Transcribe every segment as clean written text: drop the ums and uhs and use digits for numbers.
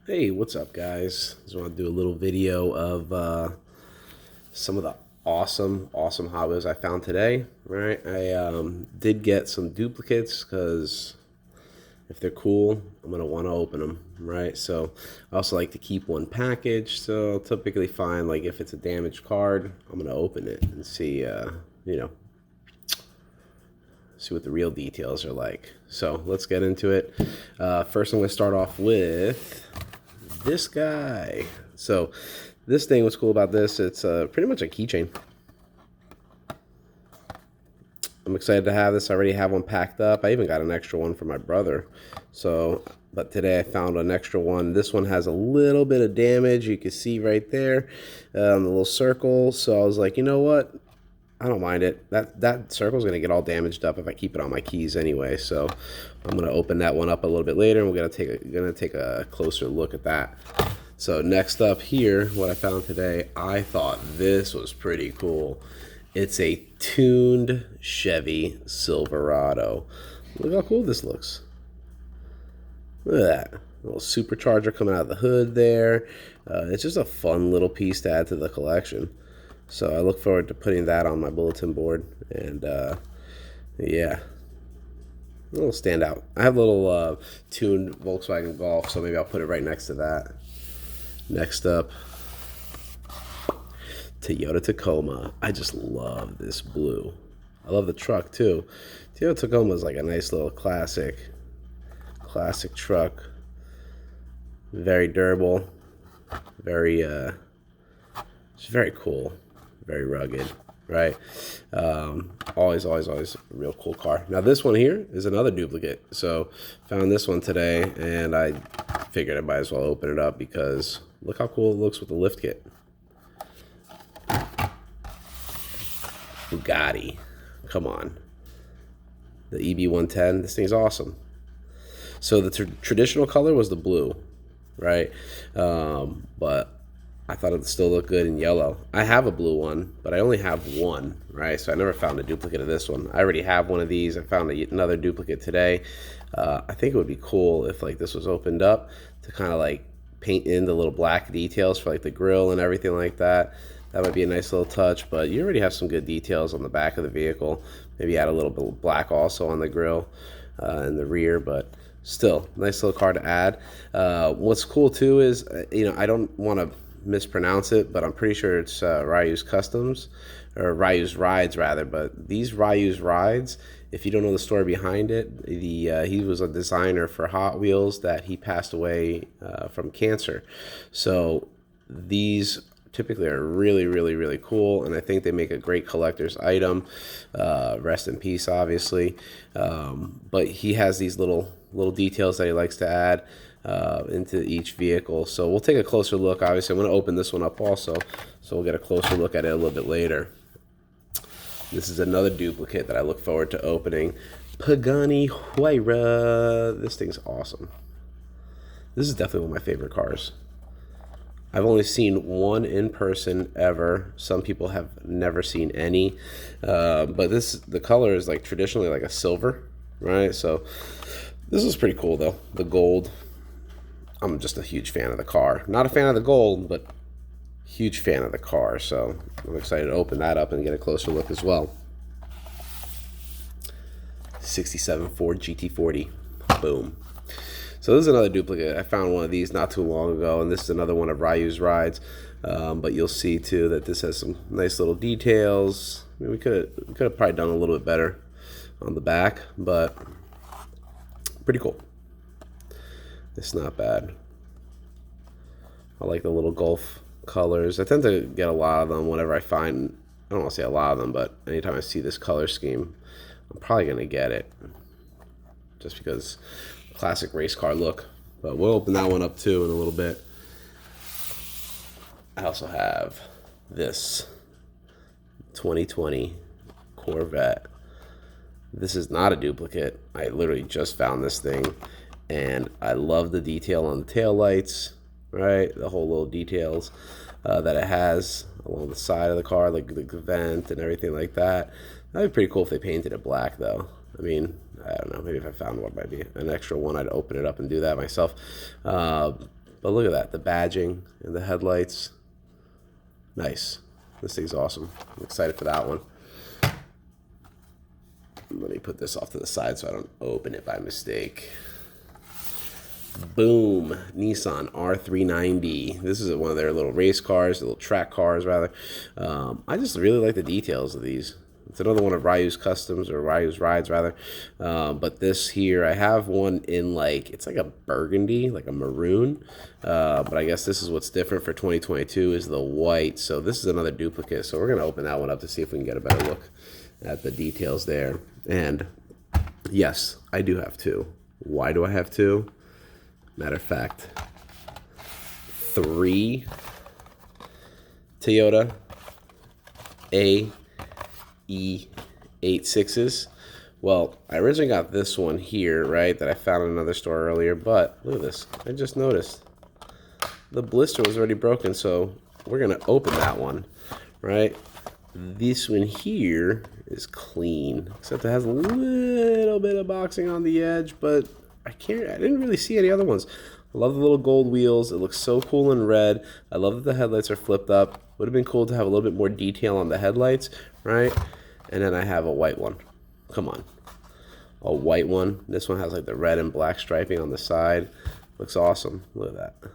Hey, what's up, guys? Just want to do a little video of some of the awesome Hot Wheels I found today. Right, I did get some duplicates because if they're cool, I'm gonna want to open them. Right, so I also like to keep one package. So I'll typically find like if it's a damaged card, I'm gonna open it and see, you know, see what the real details are like. So let's get into it. First, I'm gonna start off with this guy. So this thing, what's cool about this, it's pretty much a keychain. I'm excited to have this. I already have one packed up. I even got an extra one for my brother. So, but today I found an extra one. This one has a little bit of damage. You can see right there on the little circle. So I was like, you know what? I don't mind it. That circle's gonna get all damaged up if I keep it on my keys anyway. So I'm gonna open that one up a little bit later, and we're gonna take a closer look at that. So next up here, what I found today, I thought this was pretty cool. It's a tuned Chevy Silverado. Look how cool this looks. Look at that. Little supercharger coming out of the hood there. It's just a fun little piece to add to the collection. So I look forward to putting that on my bulletin board. And yeah, a little standout. I have a little tuned Volkswagen Golf, so maybe I'll put it right next to that. Next up, Toyota Tacoma. I just love this blue. I love the truck too. Toyota Tacoma is like a nice little classic truck. Very durable. Very it's very cool. Very rugged, right? Always a real cool car. Now this one here is another duplicate. So found this one today, and I figured I might as well open it up because look how cool it looks with the lift kit. Bugatti, come on. The EB110, this thing's awesome. So the traditional color was the blue, right? But I thought it still looked good in yellow. I have a blue one, but I only have one, right? So I never found a duplicate of this one. I already have one of these. I found another duplicate today. I think it would be cool if like this was opened up to kind of like paint in the little black details for like the grill and everything like that. That might be a nice little touch, but you already have some good details on the back of the vehicle. Maybe add a little bit of black also on the grill and the rear, but still, nice little car to add. What's cool too is, I don't want to mispronounce it, but I'm pretty sure it's Ryu's Customs, or Ryu's Rides rather. But these Ryu's Rides, if you don't know the story behind it, he was a designer for Hot Wheels that he passed away from cancer. So these typically are really cool, and I think they make a great collector's item. Rest in peace, obviously. But he has these little details that he likes to add into each vehicle. So we'll take a closer look. Obviously, I'm going to open this one up also, so we'll get a closer look at it a little bit later. This is another duplicate that I look forward to opening. Pagani Huayra. This thing's awesome. This is definitely one of my favorite cars. I've only seen one in person ever. Some people have never seen any. But the color is like traditionally like a silver, right? So this is pretty cool though. The gold. I'm just a huge fan of the car. Not a fan of the gold, but huge fan of the car. So I'm excited to open that up and get a closer look as well. 67 Ford GT40. Boom. So this is another duplicate. I found one of these not too long ago, and this is another one of Ryu's Rides. But you'll see too that this has some nice little details. I mean, we could have probably done a little bit better on the back, but pretty cool. It's not bad. I like the little Gulf colors. I tend to get a lot of them whenever I find, I don't want to say a lot of them, but anytime I see this color scheme, I'm probably going to get it. Just because classic race car look. But we'll open that one up too in a little bit. I also have this 2020 Corvette. This is not a duplicate. I literally just found this thing, and I love the detail on the tail lights, right? The whole little details that it has along the side of the car, like the vent and everything like that. That'd be pretty cool if they painted it black though. I mean, I don't know, maybe if I found one, might be an extra one, I'd open it up and do that myself. But But look at that, the badging and the headlights. Nice. This thing's awesome. I'm excited for that one. Let me put this off to the side so I don't open it by mistake. Boom, Nissan R390. This is one of their little race cars, little track cars rather. I just really like the details of these. It's another one of Ryu's Customs, or Ryu's Rides rather. But this here, I have one in like, it's like a burgundy, like a maroon. But I guess this is what's different for 2022 is the white. So this is another duplicate. So we're going to open that one up to see if we can get a better look at the details there. And yes, I do have two. Why do I have two? Matter of fact, 3 Toyota AE86s. Well, I originally got this one here, right, that I found in another store earlier, but look at this. I just noticed the blister was already broken, so we're going to open that one, right? This one here is clean, except it has a little bit of boxing on the edge, but I didn't really see any other ones. I love the little gold wheels. It looks so cool in red. I love that the headlights are flipped up. Would have been cool to have a little bit more detail on the headlights, right? And then I have a white one. Come on. A white one. This one has like the red and black striping on the side. Looks awesome. Look at that. A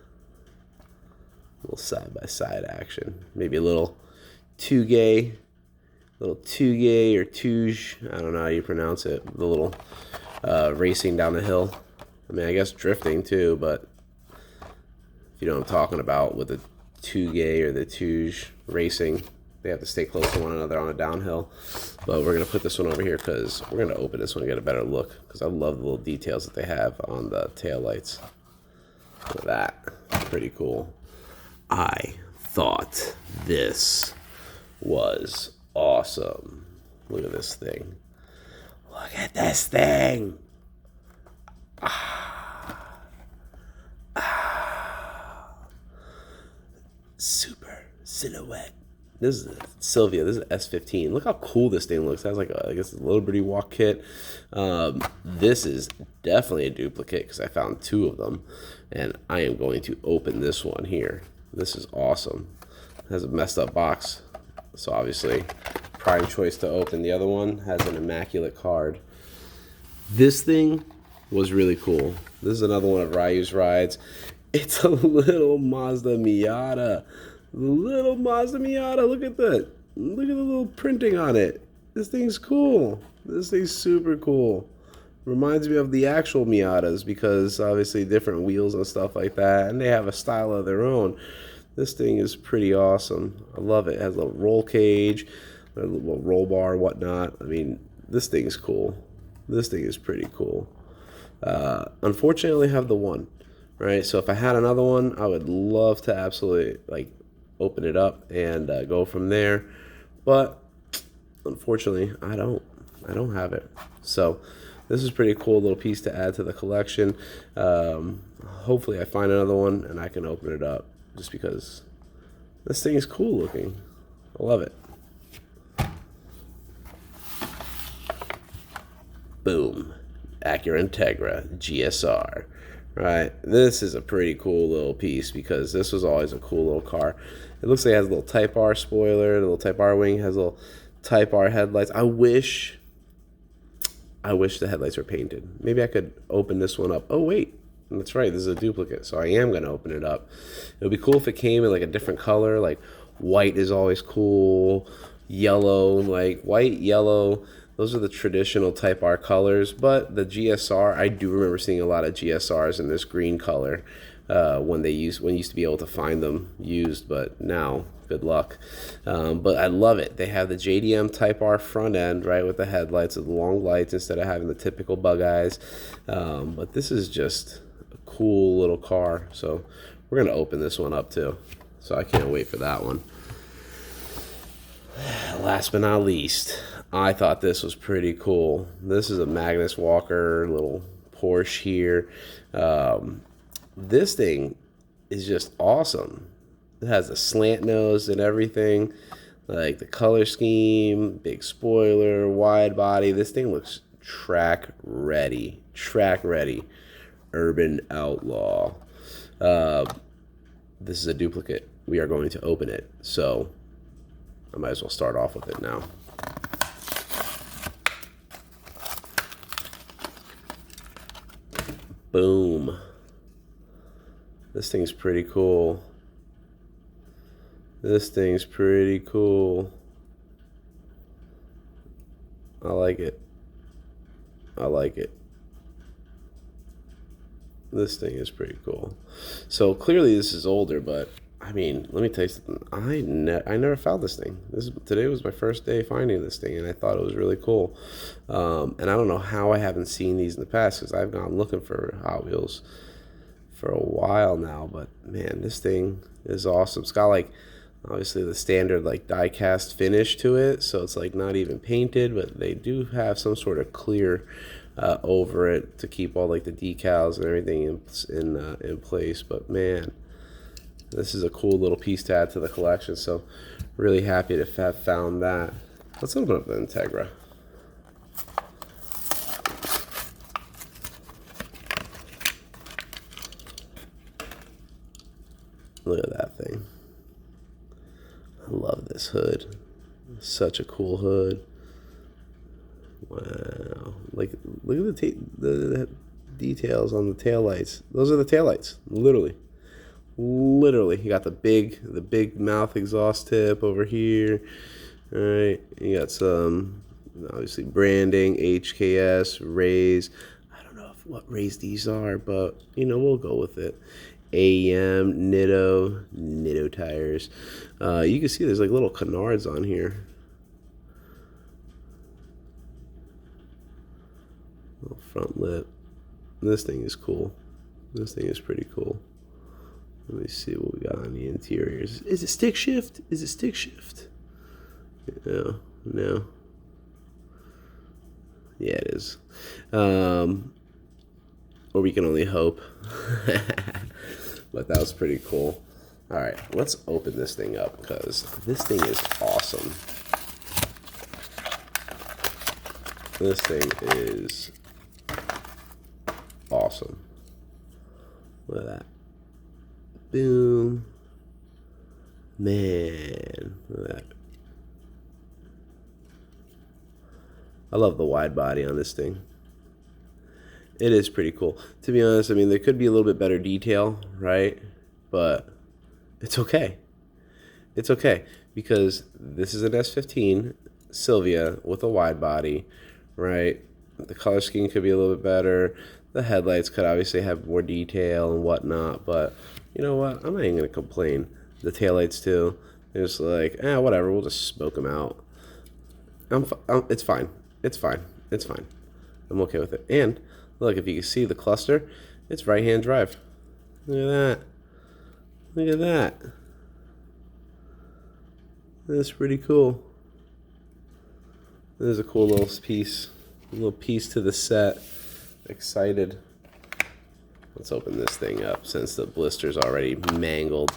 little side-by-side action. Maybe a little Touge or Touge. I don't know how you pronounce it. The little racing down the hill. I mean, I guess drifting too, but if you know what I'm talking about with the Touge or the Touge racing, they have to stay close to one another on a downhill. But we're going to put this one over here because we're going to open this one and get a better look because I love the little details that they have on the taillights. Look at that. Pretty cool. I thought this was awesome. Look at this thing. Look at this thing. Super silhouette. This is Silvia. This is S15. Look how cool this thing looks. It has like I guess a little birdie walk kit. This is definitely a duplicate because I found 2 of them, and I am going to open this one here. This is awesome. It has a messed up box, so obviously prime choice to open. The other one has an immaculate card. This thing was really cool. This is another one of Ryu's Rides. It's a little Mazda Miata. Little Mazda Miata. Look at that. Look at the little printing on it. This thing's cool. This thing's super cool. Reminds me of the actual Miatas because obviously different wheels and stuff like that, and they have a style of their own. This thing is pretty awesome. I love it. It has a little roll cage, a little roll bar, whatnot. I mean, this thing is cool. This thing is pretty cool. Unfortunately, I have the one, right? So if I had another one, I would love to absolutely like open it up and go from there. But unfortunately, I don't have it. So this is pretty cool little piece to add to the collection. Hopefully I find another one and I can open it up just because this thing is cool looking. I love it. Boom. Acura Integra GSR. Right, this is a pretty cool little piece because this was always a cool little car. It looks like it has a little Type R spoiler, the little Type R wing has a little Type R headlights. I wish the headlights were painted. Maybe I could open this one up. Oh wait, that's right, this is a duplicate, so I am gonna open it up. It would be cool if it came in like a different color. Like white is always cool, yellow, like white, yellow. Those are the traditional Type R colors, but the GSR, I do remember seeing a lot of GSRs in this green color when you used to be able to find them used, but now, good luck. But I love it. They have the JDM Type R front end, right, with the headlights, with the long lights instead of having the typical bug eyes. But this is just a cool little car, so we're going to open this one up too. So I can't wait for that one. Last but not least, I thought this was pretty cool. This is a Magnus Walker little Porsche here. This thing is just awesome. It has a slant nose and everything, like the color scheme, big spoiler, wide body. This thing looks track ready. Urban Outlaw. This is a duplicate. We are going to open it, so I might as well start off with it now. Boom. This thing's pretty cool. This thing's pretty cool. I like it. I like it. This thing is pretty cool. So clearly this is older, but I mean, let me tell you something. I never found this thing. Today was my first day finding this thing, and I thought it was really cool. And I don't know how I haven't seen these in the past, because I've gone looking for Hot Wheels for a while now. But man, this thing is awesome. It's got like obviously the standard like die cast finish to it, so it's like not even painted, but they do have some sort of clear over it to keep all like the decals and everything in place. But man, this is a cool little piece to add to the collection, so really happy to have found that. Let's open up the Integra. Look at that thing. I love this hood. Such a cool hood. Wow. Like, look at the details on the taillights. Those are the taillights, literally. Literally. You got the big mouth exhaust tip over here. All right. You got some, obviously, branding, HKS, Rays. I don't know what Rays these are, but, you know, we'll go with it. AEM, Nitto tires. You can see there's like little canards on here. Little front lip. This thing is cool. This thing is pretty cool. Let me see what we got on the interiors. Is it stick shift? Is it stick shift? No, no. Yeah, it is. Or we can only hope. But that was pretty cool. All right, let's open this thing up, because this thing is awesome. This thing is awesome. Look at that. Boom. Man, look at that. I love the wide body on this thing. It is pretty cool. To be honest, I mean, there could be a little bit better detail, right? But it's okay. It's okay, because this is an S15 Silvia with a wide body, right? The color scheme could be a little bit better. The headlights could obviously have more detail and whatnot, but you know what? I'm not even going to complain. The taillights too. They're just like, whatever, we'll just smoke them out. It's fine. It's fine. It's fine. I'm okay with it. And look, if you can see the cluster, it's right-hand drive. Look at that. Look at that. That's pretty cool. There's a cool little piece to the set. Excited. Let's open this thing up since the blister's already mangled.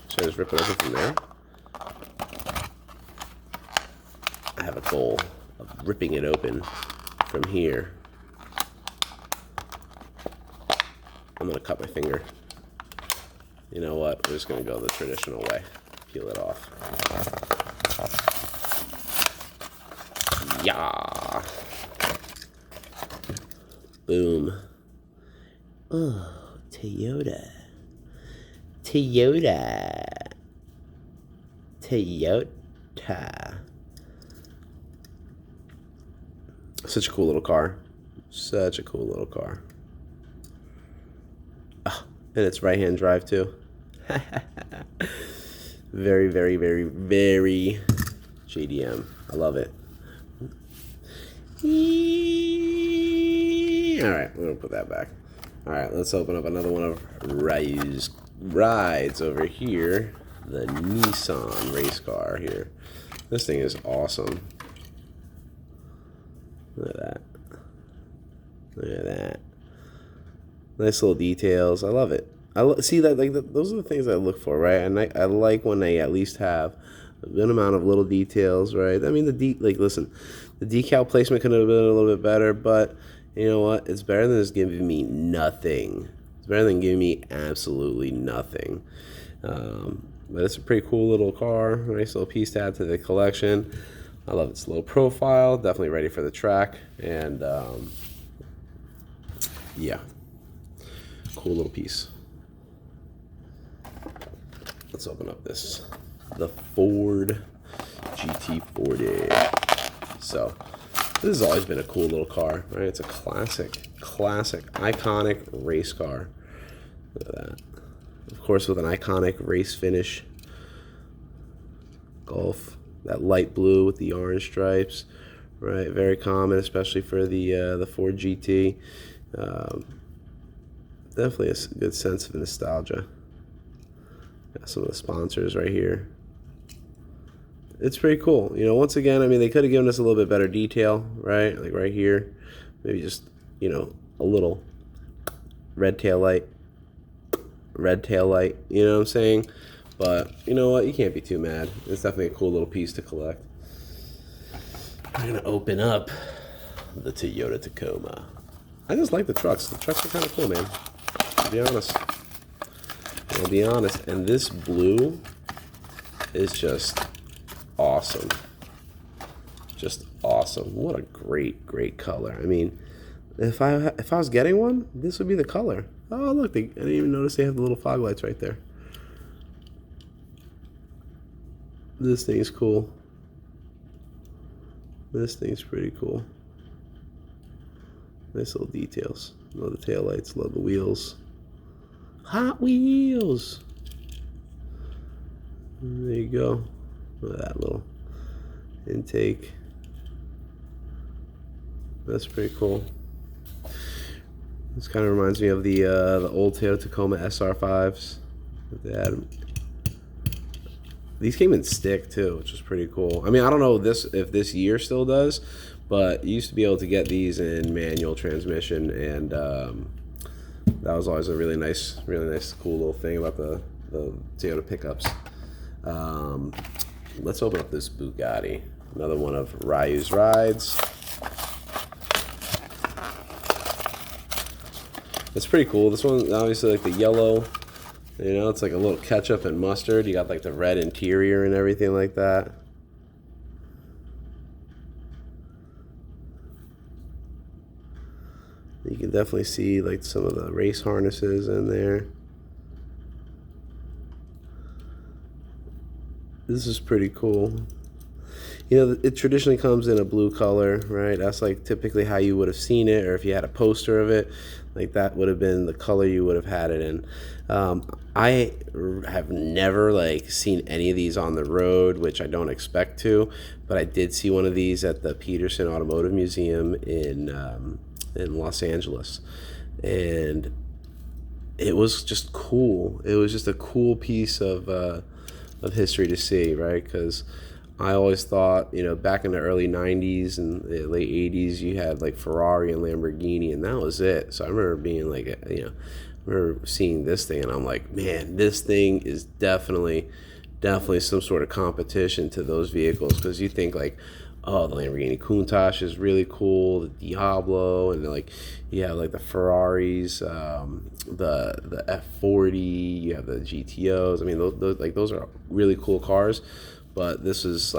Should I just rip it open from there? I have a goal of ripping it open from here. I'm gonna cut my finger. You know what? We're just gonna go the traditional way. Peel it off. Yeah. Boom. Oh, Toyota. Such a cool little car. Such a cool little car. Oh, and it's right-hand drive too. Very, very, very, very JDM. I love it. All right, we're gonna put that back. All right, let's open up another one of rides over here. The Nissan race car here. This thing is awesome. Look at that. Look at that. Nice little details. I love it. See that, like, those are the things I look for, right? And I like when they at least have a good amount of little details, right? I mean, listen, the decal placement could have been a little bit better, but you know what? It's better than just giving me nothing. It's better than giving me absolutely nothing. But it's a pretty cool little car. Nice little piece to add to the collection. I love its low profile. Definitely ready for the track. And yeah, cool little piece. Let's open up the Ford GT40. So this has always been a cool little car, right? It's a classic, iconic race car. Look at that. Of course, with an iconic race finish. Golf, that light blue with the orange stripes, right? Very common, especially for the Ford GT. Definitely a good sense of nostalgia. Got some of the sponsors right here. It's pretty cool. You know, once again, I mean, they could have given us a little bit better detail, right? Like right here, maybe just, you know, a little red tail light, you know what I'm saying? But you know what? You can't be too mad. It's definitely a cool little piece to collect. I'm going to open up the Toyota Tacoma. I just like the trucks. The trucks are kind of cool, man. To be honest. I'll be honest. And this blue is just awesome. Just awesome. What a great color. I mean, if I was getting one, this would be the color. Oh, look, I didn't even notice they have the little fog lights right there. This thing's cool. This thing's pretty cool. Nice little details. Love the tail lights, love the wheels. Hot Wheels! There you go. Look at that little intake. That's pretty cool. This kind of reminds me of the old Toyota Tacoma SR5s that they had. These came in stick too, which was pretty cool. I mean, I don't know if this year still does, but you used to be able to get these in manual transmission, and that was always a really nice, cool little thing about the Toyota pickups. Let's open up this Bugatti. Another one of Ryu's rides. It's pretty cool. This one, obviously, like the yellow. You know, it's like a little ketchup and mustard. You got like the red interior and everything like that. You can definitely see like some of the race harnesses in there. This is pretty cool. You know, it traditionally comes in a blue color, right? That's like typically how you would have seen it, or if you had a poster of it, like that would have been the color you would have had it in. I have never like seen any of these on the road, which I don't expect to, but I did see one of these at the Peterson Automotive Museum in Los Angeles, and it was just cool. It was just a cool piece of history to see, right? Because I always thought, you know, back in the early 90s and the late 80s, you had like Ferrari and Lamborghini, and that was it. So I remember being like, you know, I remember seeing this thing, and I'm like, man, this thing is definitely some sort of competition to those vehicles, because you think like, oh, the Lamborghini Countach is really cool, the Diablo, and like you have like the Ferraris, the F40, you have the GTOs. I mean, those are really cool cars. But this was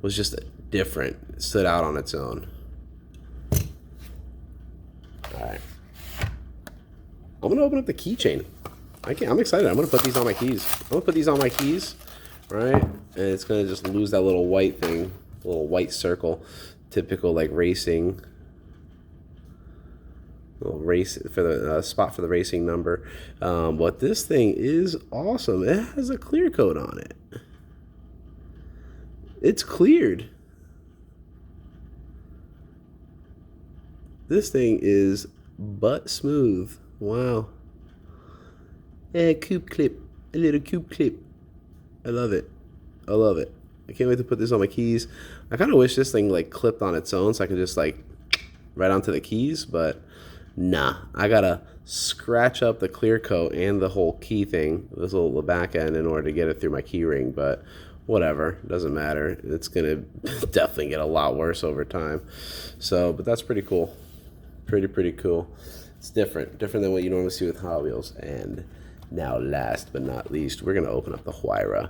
just different. It stood out on its own. All right. I'm going to open up the keychain. I'm excited. I'm going to put these on my keys. Right? And it's going to just lose that little white thing, little white circle. Typical like racing. Little race for the spot for the racing number. But this thing is awesome. It has a clear coat on it. It's cleared. This thing is butt smooth. Wow. Yeah, coupe clip. A little coupe clip. I love it. I can't wait to put this on my keys. I kind of wish this thing like clipped on its own so I could just like right onto the keys, but nah. I gotta scratch up the clear coat and the whole key thing, the back end, in order to get it through my key ring, but whatever, doesn't matter. It's gonna definitely get a lot worse over time. So, but that's pretty cool. Pretty cool. It's different than what you normally see with Hot Wheels. And now, last but not least, we're gonna open up the Huayra.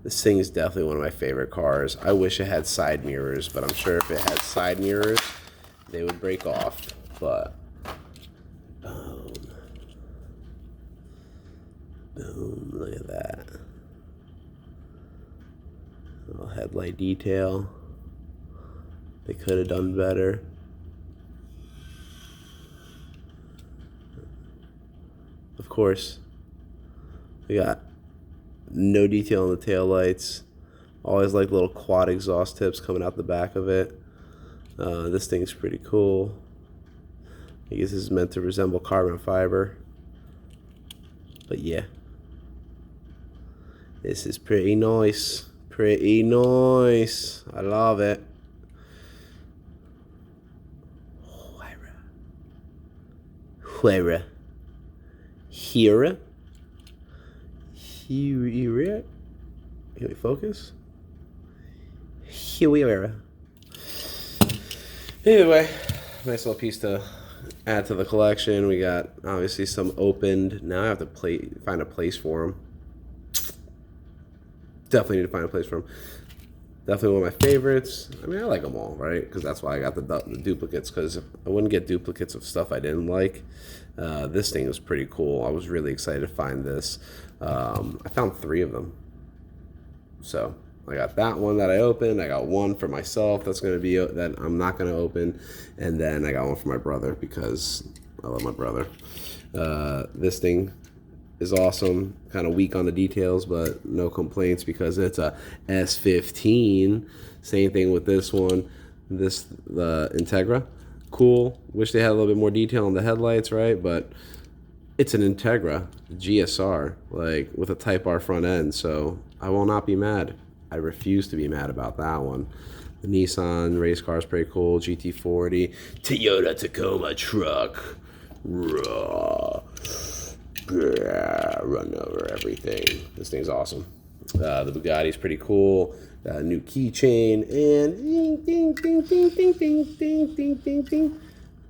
This thing is definitely one of my favorite cars. I wish it had side mirrors, but I'm sure if it had side mirrors, they would break off. But boom, boom! Look at that. Little headlight detail. They could have done better. Of course, we got no detail on the taillights. Always like little quad exhaust tips coming out the back of it. This thing's pretty cool. I guess this is meant to resemble carbon fiber. But yeah, this is pretty nice. Pretty nice. I love it. Huayra. Hira. Here we focus. Huayra. Either way, nice little piece to add to the collection. We got obviously some opened. Now I have to find a place for them. Definitely need to find a place for them. Definitely one of my favorites. I mean, I like them all, right? Because that's why I got the duplicates, because I wouldn't get duplicates of stuff I didn't like. This thing was pretty cool. I was really excited to find this. I found 3 of them. So I got that one that I opened. I got one for myself that's going to be that I'm not going to open. And then I got one for my brother because I love my brother. This thing is awesome. Kind of weak on the details, but no complaints because it's a S15. Same thing with this one. The Integra. Cool. Wish they had a little bit more detail on the headlights, right? But it's an Integra GSR, like with a Type R front end, so I will not be mad. I refuse to be mad about that one. The Nissan race car is pretty cool. GT40, Toyota Tacoma truck. Raw. Run over everything. This thing's awesome. The Bugatti's pretty cool. New keychain and ding ding ding ding ding ding ding ding ding ding.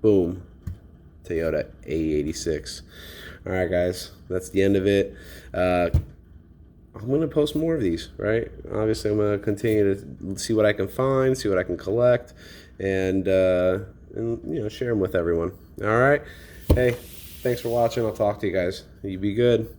Boom. Toyota A86. All right, guys, that's the end of it. I'm gonna post more of these, right? Obviously, I'm gonna continue to see what I can find, see what I can collect, and share them with everyone. All right. Hey. Thanks for watching. I'll talk to you guys. You be good.